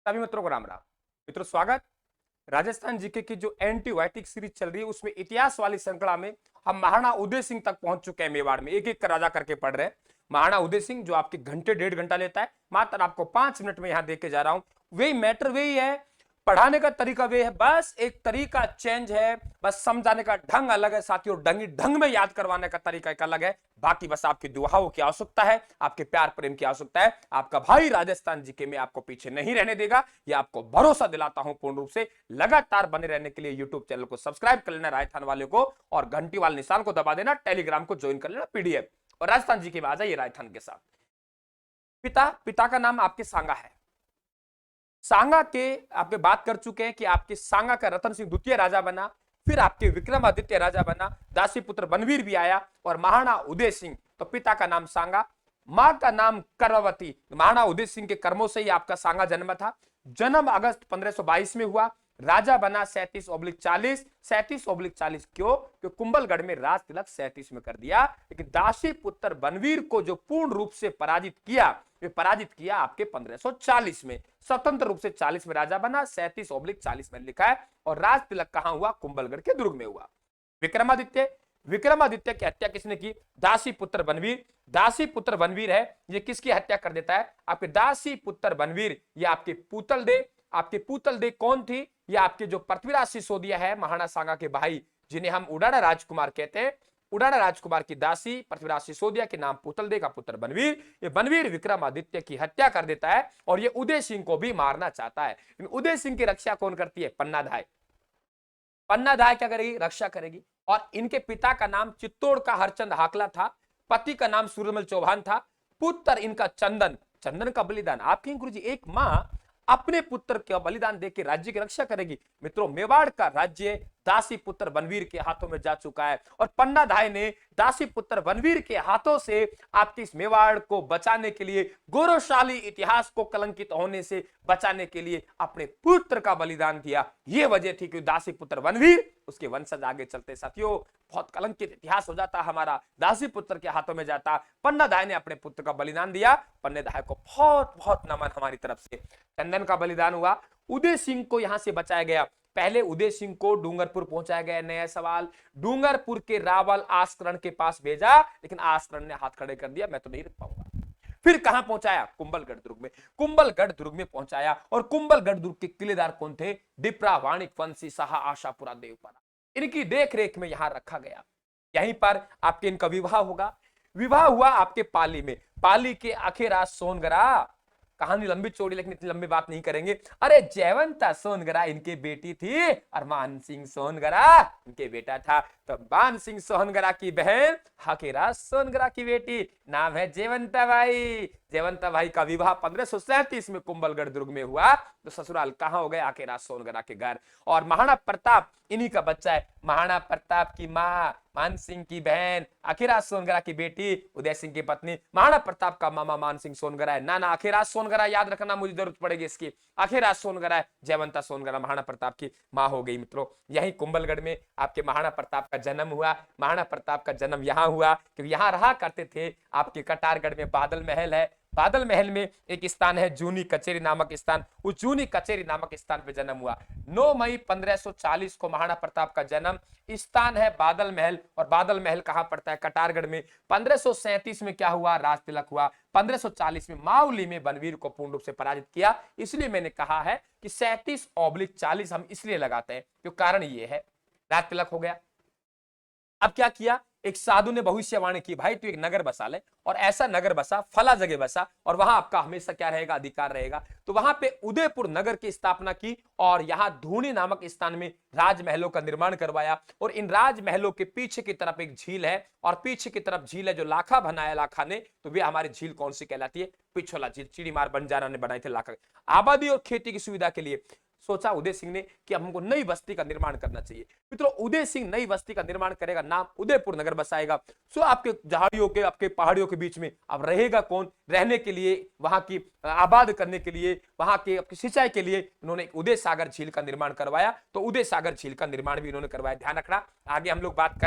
सभी मित्रों को राम राम। मित्रों स्वागत। राजस्थान जीके की जो एंटीबायोटिक सीरीज चल रही है उसमें इतिहास वाली श्रृंखला में हम महाराणा उदय सिंह तक पहुंच चुके हैं। मेवाड़ में एक एक राजा करके पढ़ रहे हैं। महाराणा उदय सिंह जो आपके घंटे 1.5 घंटा लेता है, मात्र आपको 5 मिनट में यहां देके जा रहा हूं। वही मैटर वही है, पढ़ाने का तरीका वे है, बस एक तरीका चेंज है, बस समझाने का ढंग अलग है साथियों। ढंग में याद करवाने का तरीका एक अलग है। बाकी बस आपकी दुआओं की आवश्यकता है, आपके प्यार प्रेम की आवश्यकता है। आपका भाई राजस्थान जीके में आपको पीछे नहीं रहने देगा, ये आपको भरोसा दिलाता हूं पूर्ण रूप से। लगातार बने रहने के लिए यूट्यूब चैनल को सब्सक्राइब कर लेना राजस्थान वाले को, और घंटी वाले निशान को दबा देना, टेलीग्राम को ज्वाइन कर लेना पीडीएफ, और राजस्थान जीके में आ जाइए राजस्थान के साथ। पिता का नाम आपके सांगा है। सांगा के आपके बात कर चुके हैं कि आपके सांगा का रतन सिंह द्वितीय राजा बना, फिर आपके विक्रमादित्य राजा बना, दासी पुत्र बनवीर भी आया, और महाराणा उदय सिंह। तो पिता का नाम सांगा, मां का नाम कर्मवती। महाराणा उदय सिंह के कर्मों से ही आपका सांगा जन्म था। जन्म अगस्त 1522 में हुआ। राजा बना 37/40। 37/40 क्यों? क्योंकि कुंभलगढ़ में राज तिलक 37 में कर दिया। लेकिन दासी पुत्र बनवीर को जो पूर्ण रूप से पराजित किया आपके 1540 में। स्वतंत्र रूप से 40 में राजा बना, 37/40 में लिखा है। और राज तिलक कहां हुआ? कुंभलगढ़ के दुर्ग में हुआ। विक्रमादित्य की हत्या किसने की? दासी पुत्र बनवीर। दासी पुत्र बनवीर है, ये किसकी हत्या कर देता है? आपके दासी पुत्र बनवीर, ये आपके पूतल दे कौन थी? ये आपके जो पृथ्वीराज सिसोदिया है, महाराणा सांगा के भाई, जिन्हें हम उड़ाड़ा राजकुमार कहते हैं। उड़ाड़ा राजकुमार की दासी पृथ्वीराज सिसोदिया के नाम पूतल दे का पुत्र बनवीर। ये बनवीर विक्रमादित्य की हत्या कर देता है, और ये उदय सिंह को भी मारना चाहता है। उदय सिंह की रक्षा कौन करती है? पन्नाधाय। पन्नाधाय क्या करेगी? रक्षा करेगी। और इनके पिता का नाम चित्तौड़ का हरचंद हाकला था, पति का नाम सूर्यमल चौहान था, पुत्र इनका चंदन का बलिदान। आपके गुरुजी, एक मां अपने पुत्र का बलिदान देकर राज्य की रक्षा करेगी। मित्रों, मेवाड़ का राज्य दासी पुत्र बनवीर के हाथों में जा चुका है, और पन्नाधाय ने दासी पुत्र बनवीर के हाथों से आपकी इस मेवाड़ को बचाने के लिए, गौरवशाली इतिहास को कलंकित होने से बचाने के लिए अपने पुत्र का बलिदान दिया। यह वजह थी कि दासी पुत्र बनवीर, उसके वंशज आगे चलते साथियों बहुत कलंकित इतिहास हो जाता हमारा, दासी पुत्र के हाथों में जाता। पन्नाधाय ने अपने पुत्र का बलिदान दिया। पन्नाधाय को बहुत बहुत नमन हमारी तरफ से। चंदन का बलिदान हुआ। उदय सिंह को यहां से बचाया गया। पहले उदय सिंह को डूंगरपुर पहुंचाया गया। नया सवाल, डूंगरपुर के रावल आस्करण के पास भेजा, लेकिन आस्करण ने हाथ खड़े कर दिया, मैं तो नहीं रुक पाऊंगा। फिर कहां पहुंचाया? कुंभलगढ़ दुर्ग में। कुंभलगढ़ दुर्ग में पहुंचाया, और कुंभलगढ़ दुर्ग के किलेदार कौन थे? डिप्रा वाणिक वंशी शाह आशापुरा देवपारा, इनकी देख रेख में यहां रखा गया। यहीं पर आपके इनका विवाह होगा। विवाह हुआ आपके पाली में। पाली के अखेराज सोनगरा, कहानी लंबी चौड़ी लेकिन इतनी लंबी बात नहीं करेंगे। अरे जयवंता सोनगरा इनकी बेटी थी, और मान सिंह सोनगरा इनके बेटा था। तो मान सिंह सोनगरा की बहन हकीराज सोनगरा की बेटी, नाम है जयवंता बाई। जयवंता बाई का विवाह 1537 में कुंभलगढ़ दुर्ग में हुआ। तो ससुराल कहां हो गए? हकीराज सोनगरा के घर। और महाराणा प्रताप इन्हीं का बच्चा है। महाराणा प्रताप की मां मान सिंह की बहन अखीराज सोनगरा की बेटी उदय सिंह की पत्नी। महाराणा प्रताप का मामा मान सिंह सोनगरा है। नाना अखीराज सोनगरा, याद रखना, मुझे जरूरत पड़ेगी इसकी। अखीराज सोनगरा है, जयवंता सोनगरा महाराणा प्रताप की मां हो गई। मित्रों, यही कुंभलगढ़ में आपके महाराणा प्रताप का जन्म हुआ। महाराणा प्रताप का जन्म यहां हुआ क्योंकि यहां रहा करते थे। आपके कटारगढ़ में बादल महल है। बादल महल में एक स्थान है जूनी कचेरी नामक स्थान, उस जूनी कचेरी नामक स्थान पे जन्म हुआ। 9 मई 1540 को महाराणा प्रताप का जन्म स्थान है बादल महल। और बादल महल कहां पड़ता है? कटारगढ़ में। 1537 में क्या हुआ? राज तिलक हुआ। 1540 में मावली में बनवीर को पूर्ण रूप से पराजित किया। इसलिए मैंने कहा है कि 37/40 हम इसलिए लगाते हैं क्यों, कारण ये है, राज तिलक हो गया। अब क्या किया? एक साधु ने भविष्यवाणी की, भाई तू एक नगर बसा ले, और ऐसा नगर बसा, फला जगह बसा, और वहां आपका हमेशा क्या रहेगा? अधिकार रहेगा। तो वहां पे उदयपुर नगर की स्थापना की, और यहां धूनी नामक स्थान में राजमहलों का निर्माण करवाया। और इन राजमहलों के पीछे की तरफ एक झील है, और पीछे की तरफ झील है जो लाखा बनाया लाखा ने। तो वे हमारी झील कौन सी कहलाती है? पिछोला झील। चिड़ीमार बंजारा ने बनाई थी लाखा। आबादी और खेती की सुविधा के लिए सोचा उदय सिंह ने कि हमको नई बस्ती का निर्माण करना चाहिए। मित्रों, उदय सिंह नई बस्ती का निर्माण करेगा, नाम उदयपुर नगर बसाएगा। सो आपके झाड़ियों के, आपके पहाड़ियों के बीच में अब रहेगा कौन? रहने के लिए, वहां की आबाद करने के लिए, वहां के सिंचाई के लिए उन्होंने उदय सागर झील का निर्माण करवाया। तो उदय सागर झील का निर्माण भी उन्होंने करवाया। ध्यान रखना, आगे हम लोग बात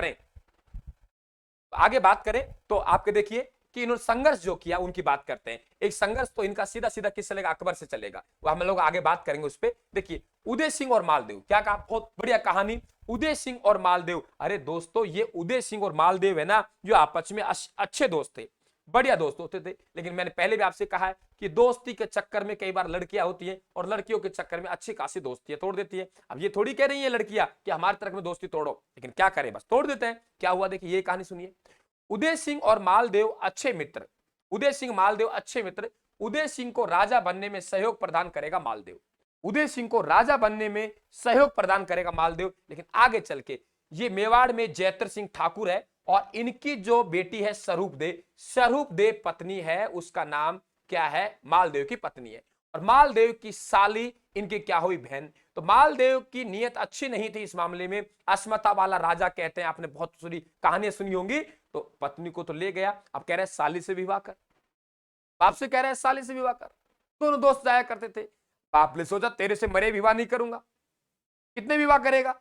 करें तो आपके देखिए कि इन्होंने संघर्ष जो किया उनकी बात करते हैं। एक संघर्ष तो इनका सीधा सीधा किस चलेगा, अकबर से चलेगा, वो हम लोग आगे बात करेंगे उस पर। देखिए उदय सिंह और मालदेव, क्या कहा, बहुत बढ़िया कहानी, उदय सिंह और मालदेव। अरे दोस्तों ये उदय सिंह और मालदेव है ना, जो आपस में अच्छे दोस्त थे, बढ़िया दोस्त होते थे। लेकिन मैंने पहले भी आपसे कहा है कि दोस्ती के चक्कर में कई बार लड़कियां होती हैं, और लड़कियों के चक्कर में अच्छी खासी दोस्तियां तोड़ देती है। अब ये थोड़ी कह रही है लड़कियां कि हमारे तरफ में दोस्ती तोड़ो, लेकिन क्या करें, बस तोड़ देते हैं। क्या हुआ देखिए, ये कहानी सुनिए। उदय सिंह और मालदेव अच्छे मित्र, उदय सिंह मालदेव अच्छे मित्र। उदय सिंह को राजा बनने में सहयोग प्रदान करेगा मालदेव, उदय सिंह को राजा बनने में सहयोग प्रदान करेगा मालदेव। लेकिन आगे चल के ये मेवाड़ में जैतर सिंह ठाकुर है, और इनकी जो बेटी है स्वरूप दे पत्नी है, उसका नाम क्या है, मालदेव की पत्नी है। और मालदेव की साली इनकी क्या हुई, बहन। तो मालदेव की नीयत अच्छी नहीं थी इस मामले में, अस्मता वाला राजा कहते हैं, आपने बहुत सारी कहानियां सुनी होंगी। तो पत्नी को तो ले गया, अब कह रहे साली से विवाह कर, बाप से कह रहे हैं साली से विवाह कर। दोनों दोस्त जाया करते थे, बाप ने सोचा तेरे से मरे विवाह नहीं करूंगा, कितने विवाह करेगा,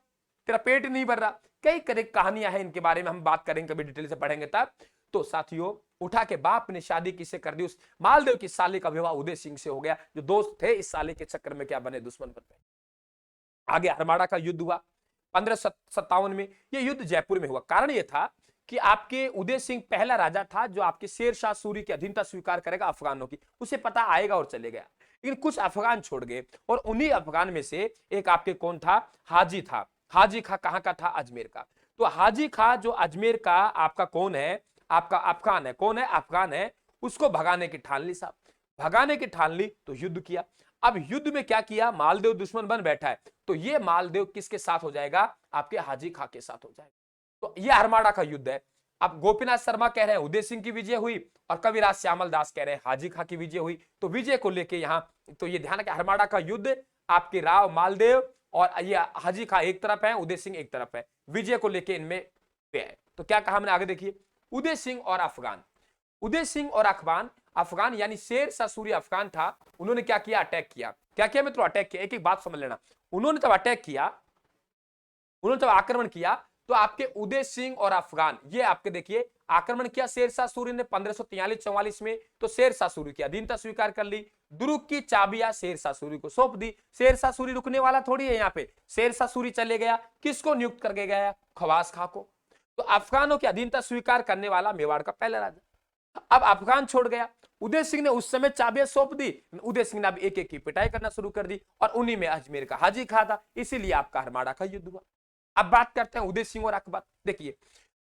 तेरा पेट नहीं भर रहा। कई कई कहानियां हैं, इनके बारे में हम बात करेंगे, कभी डिटेल से पढ़ेंगे तब। तो साथियों उठा के बाप ने शादी किससे कर दी, उस मालदेव की साली का विवाह उदय सिंह से हो गया। जो दोस्त थे इस साली के चक्कर में क्या बने, दुश्मन बन गए। आगे हरमाड़ा का युद्ध हुआ 1557 में। यह युद्ध जयपुर में हुआ। कारण यह था कि आपके उदय सिंह पहला राजा था जो आपके शेर शाह सूरी की अधीनता स्वीकार करेगा अफगानों की, उसे पता आएगा और चले गया। लेकिन कुछ अफगान छोड़ गए, और उन्हीं अफगान में से एक आपके कौन था, हाजी था। हाजी खां कहां का था, अजमेर का। तो हाजी खां जो अजमेर का आपका कौन है, आपका अफगान है, कौन है, अफगान है, उसको भगाने की ठान ली साहब, भगाने की ठान ली। तो युद्ध किया। अब युद्ध में क्या किया, मालदेव दुश्मन बन बैठा है, तो ये मालदेव किसके साथ हो जाएगा, आपके हाजी खां के साथ हो जाएगा। तो ये हरमाड़ा का युद्ध है। अब गोपीनाथ शर्मा कह रहे हैं उदय सिंह की विजय हुई, और कविराज श्यामल दास कह रहे हैं हाजी खां की विजय हुई। तो विजय को लेके यहां तो ये ध्यान रखें, हरमाड़ा का युद्ध आपके राव मालदेव और ये हाजी खां एक तरफ है, उदय सिंह एक तरफ है, विजय को लेके इनमें है। तो क्या कहा हमने, आगे देखिए, उदय सिंह और अफगान। उदय सिंह और अफगान, अफगान यानी शेर शाह सूरी अफगान था, उन्होंने क्या किया, अटैक किया। क्या किया मित्रों, अटैक किया। एक एक बात समझ लेना, उन्होंने जब अटैक किया, उन्होंने जब आक्रमण किया, तो आपके उदय सिंह और अफगान ये आपके देखिए आक्रमण किया शेर शाह सूरी ने 1543-44 में। तो शेर शाह सूरी की अधीनता स्वीकार कर ली, दुर्ग की चाबियां शेर शाह सूरी को सौंप दी। शेर शाह सूरी रुकने वाला थोड़ी है यहाँ पे, शेर शाह सूरी चले गया, किसको नियुक्त करके गया, खवास खां को। तो अफगानों की अधीनता स्वीकार करने वाला मेवाड़ का पहला राजा। अब अफगान छोड़ गया, उदय सिंह ने उस समय चाबियां सौंप दी। उदय सिंह ने अब एक एक की पिटाई करना शुरू कर दी, और उन्हीं में अजमेर का हाजी खां था, इसीलिए आपका हरमाड़ा का युद्ध हुआ। अब बात करते हैं उदय सिंह और अकबर। देखिए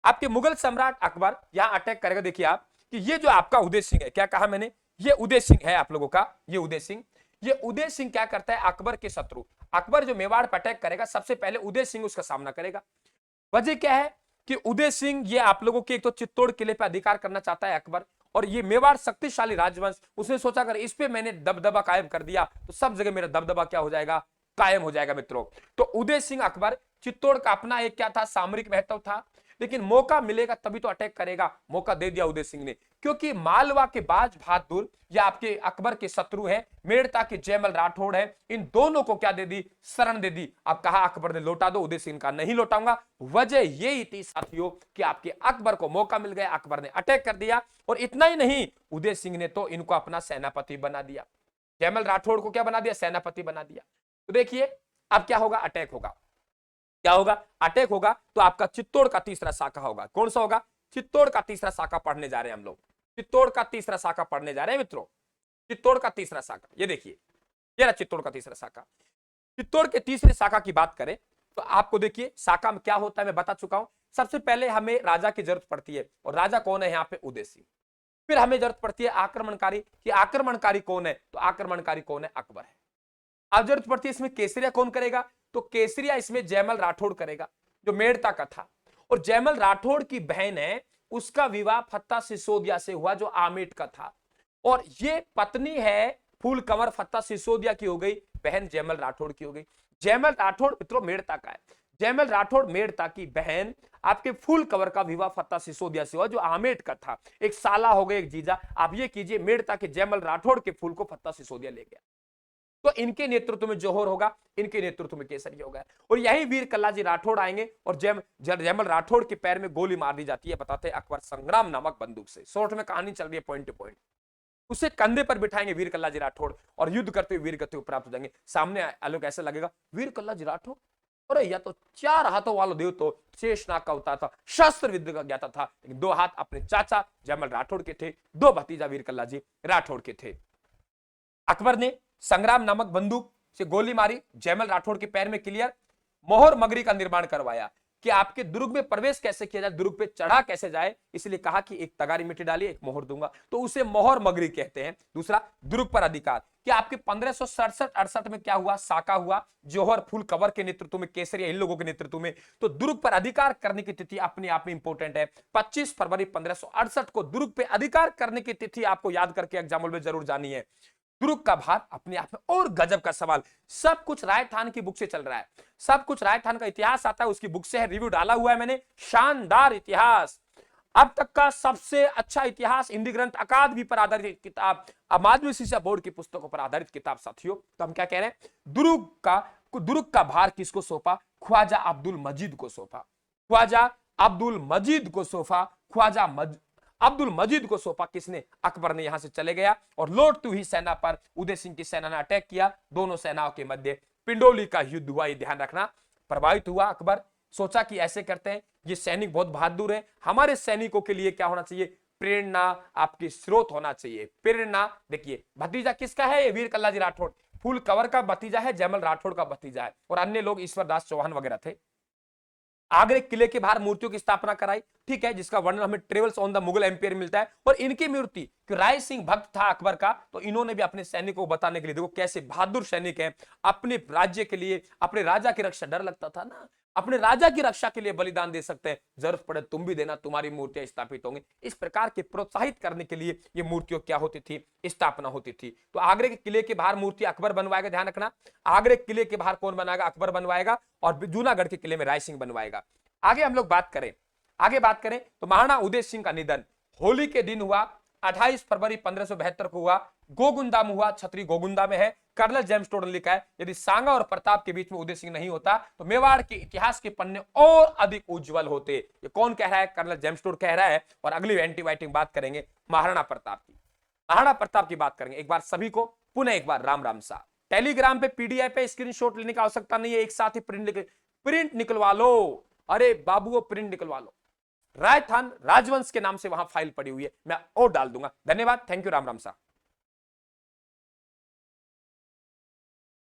आपके मुगल सम्राट अकबर यहां अटैक करेगा। देखिए आप कि ये जो आपका उदय सिंह है, क्या कहा मैंने, ये उदय सिंह है आप लोगों का, ये उदय सिंह। ये उदय सिंह क्या करता है, अकबर के शत्रु। अकबर जो मेवाड़ पर अटैक करेगा, सबसे पहले उदय सिंह उसका सामना करेगा। वजह क्या है कि उदय सिंह ये आप लोगों के एक तो चित्तौड़ किले पर अधिकार करना चाहता है अकबर, और ये मेवाड़ शक्तिशाली राजवंश, उसने सोचा अगर इस पे मैंने दबदबा कायम कर दिया तो सब जगह मेरा दबदबा क्या हो जाएगा, कायम हो जाएगा मित्रों। तो उदय सिंह अकबर, चित्तौड़ का अपना एक क्या था, सामरिक महत्व था, लेकिन मौका मिलेगा तभी तो अटैक करेगा। मौका दे दिया उदय सिंह ने, क्योंकि मालवा के बाज बहादुर या आपके अकबर के शत्रु हैं, मेड़ता के जयमल राठौड़ है, इन दोनों को क्या दे दी, शरण दे दी। अब कहा अकबर ने लौटा दो, उदय सिंह का नहीं लौटाऊंगा। वजह यही थी साथियों कि आपके अकबर को मौका मिल गया, अकबर ने अटैक कर दिया। और इतना ही नहीं, उदय सिंह ने तो इनको अपना सेनापति बना दिया, जयमल राठौड़ को क्या बना दिया, सेनापति बना दिया। तो देखिए अब क्या होगा, अटैक होगा, क्या होगा, अटैक होगा। तो आपका चित्तौड़ का तीसरा शाखा होगा, कौन सा होगा, चित्तौड़ का तीसरा शाखा पढ़ने जा रहे हैं हम लोग, चित्तौड़ का तीसरा शाखा पढ़ने जा रहे हैं मित्रों। चित्तौड़ का तीसरा शाखा, ये देखिए, ये रहा चित्तौड़ का तीसरा शाखा। चित्तौड़ के तीसरे शाखा की बात करें तो आपको देखिए शाखा में क्या होता है मैं बता चुका हूं। सबसे पहले हमें राजा की जरूरत पड़ती है, और राजा कौन है यहाँ पे, उदय सिंह। फिर हमें जरूरत पड़ती है आक्रमणकारी, कि आक्रमणकारी कौन है, तो आक्रमणकारी कौन है, अकबर है। अब जरूरत पड़ती है इसमें केसरिया कौन करेगा, तो केसरिया इसमें जयमल राठौड़ करेगा, जो मेड़ता का था। और जयमल राठौड़ की बहन है, उसका विवाह फत्ता सिसोदिया से हुआ, जो आमेट का था। और ये पत्नी है फूल कंवर फत्ता सिसोदिया की हो गई, बहन जयमल राठौड़ की हो गई। जयमल राठौड़ मित्रों मेड़ता का है, जयमल राठौड़ मेड़ता की बहन आपके फूल कंवर का विवाह फत्ता सिसोदिया से हुआ, जो आमेट का था। एक साला हो गए, एक जीजा। आप ये कीजिए, मेड़ता के जयमल राठौड़ के फूल को फत्ता सिसोदिया ले गया। तो इनके नेतृत्व में जौहर होगा, इनके नेतृत्व में केसरी होगा। और यही वीर कल्लाजी राठौड़ आएंगे और जयमल राठौड़ के पैर में गोली मार दी जाती है, बताते हैं अकबर संग्राम नामक बंदूक से। शॉर्ट में कहानी चल रही है, पॉइंट टू पॉइंट। उसे कंधे पर बिठाएंगे वीर कल्लाजी राठौड़ और युद्ध करते हुए वीर गति प्राप्त हो जाएंगे। सामने आलोक ऐसा लगेगा वीर कल्लाजी राठौड़, अरे या तो 4 हाथों वाला देव तो शेषनाग का अवतार था, शस्त्र विद्या का ज्ञाता था, लेकिन 2 हाथ अपने चाचा जयमल राठौड़ के थे, 2 भतीजा वीर कल्लाजी राठौड़ के थे। अकबर ने संग्राम नामक बंदूक से गोली मारी, जयमल राठौड़ के पैर में क्लियर। मोहर मगरी का निर्माण करवाया कि आपके दुर्ग में प्रवेश कैसे किया जाए, दुर्ग पे चढ़ा कैसे जाए, इसलिए कहा कि एक तगारी मिट्टी डाली, एक मोहर दूंगा, तो उसे मोहर मगरी कहते हैं। दूसरा, दुर्ग पर अधिकार कि आपके 1567-68 में क्या हुआ, साका हुआ, जौहर फुल कवर के नेतृत्व में, केसरिया इन लोगों के नेतृत्व में, तो दुर्ग पर अधिकार करने की तिथि अपने आप में इंपॉर्टेंट है। 25 फरवरी 1568 को दुर्ग पे अधिकार करने की तिथि आपको याद करके एग्जाम में जरूर जानी है। दुर्ग का भार अपने आप में और गजब का सवाल, सब कुछ रायथान की बुक से चल रहा है, सब कुछ रायथान का इतिहास आता है उसकी बुक से है, रिव्यू डाला हुआ है मैंने, शानदार इतिहास, अब तक का सबसे अच्छा इतिहास हिंदी ग्रंथ अकादमी पर आधारित किताब, माध्यमिक शिक्षा बोर्ड की पुस्तकों पर आधारित किताब। साथियों, तो हम क्या कह रहे हैं, दुर्ग का भार किसको सौंपा, ख्वाजा अब्दुल मजीद को सौंपा, ख्वाजा अब्दुल मजीद को सौंपा, ख्वाजा अब्दुल मजीद को सौंपा। किसने, अकबर ने यहां से चले गया और लौटती हुई सेना पर उदय सिंह की सेना ने अटैक किया, दोनों सेनाओं के मध्य पिंडोली का युद्ध हुआ, ये ध्यान रखना। प्रभावित हुआ अकबर, सोचा कि ऐसे करते हैं, ये सैनिक बहुत बहादुर है, हमारे सैनिकों के लिए क्या होना चाहिए, प्रेरणा आपकी स्रोत होना चाहिए, प्रेरणा। देखिए भतीजा किसका है, ये वीर कल्लाजी राठौड़, फुल कवर का भतीजा है, जयमल राठौड़ का भतीजा है, और अन्य लोग ईश्वर दास चौहान वगैरह थे। आगरे किले के बाहर मूर्तियों की स्थापना कराई, ठीक है, जिसका वर्णन हमें travels on the Mughal empire मिलता है। और इनकी मूर्ति, राय सिंह भक्त था अकबर का, तो इन्होंने भी अपने सैनिकों को बताने के लिए, देखो कैसे बहादुर सैनिक हैं, अपने राज्य के लिए, अपने राजा की रक्षा, डर लगता था ना, अपने राजा की रक्षा के लिए बलिदान दे सकते हैं, जरूरत पड़े तुम भी देना, तुम्हारी मूर्तियां स्थापित होंगी। इस प्रकार के प्रोत्साहित करने के लिए ये मूर्तियों क्या होती थी, स्थापना होती थी। तो आगरे के किले के बाहर मूर्ति अकबर बनवाएगा, ध्यान रखना, आगरे किले के बाहर कौन बनाएगा, अकबर बनवाएगा, और जूनागढ़ के किले में राय सिंह बनवाएगा। आगे हम लोग बात करें तो महाराणा उदय सिंह का निधन होली के दिन हुआ, 28 फरवरी 1572 को हुआ, गोगुंदा में हुआ, छतरी गोगुंदा में है। कर्नल जेम्स टोड ने लिखा है, यदि सांगा और प्रताप के बीच में उदय सिंह नहीं होता तो मेवाड़ के इतिहास के पन्ने और अधिक उज्जवल होते। ये कौन कह रहा है, कर्नल जेम्स टोड कह रहा है। और अगली एंटीबायोटिक बात करेंगे महाराणा प्रताप की, महाराणा प्रताप की बात करेंगे। एक बार सभी को पुनः एक बार राम राम सा। टेलीग्राम पे पीडीएफ पे स्क्रीनशॉट लेने की आवश्यकता नहीं है, एक साथ ही प्रिंट निकलवा लो, अरे बाबू वो प्रिंट निकलवा लो, रायथान राजवंश के नाम से वहां फाइल पड़ी हुई है, मैं और डाल दूंगा। धन्यवाद, थैंक यू, राम राम सा।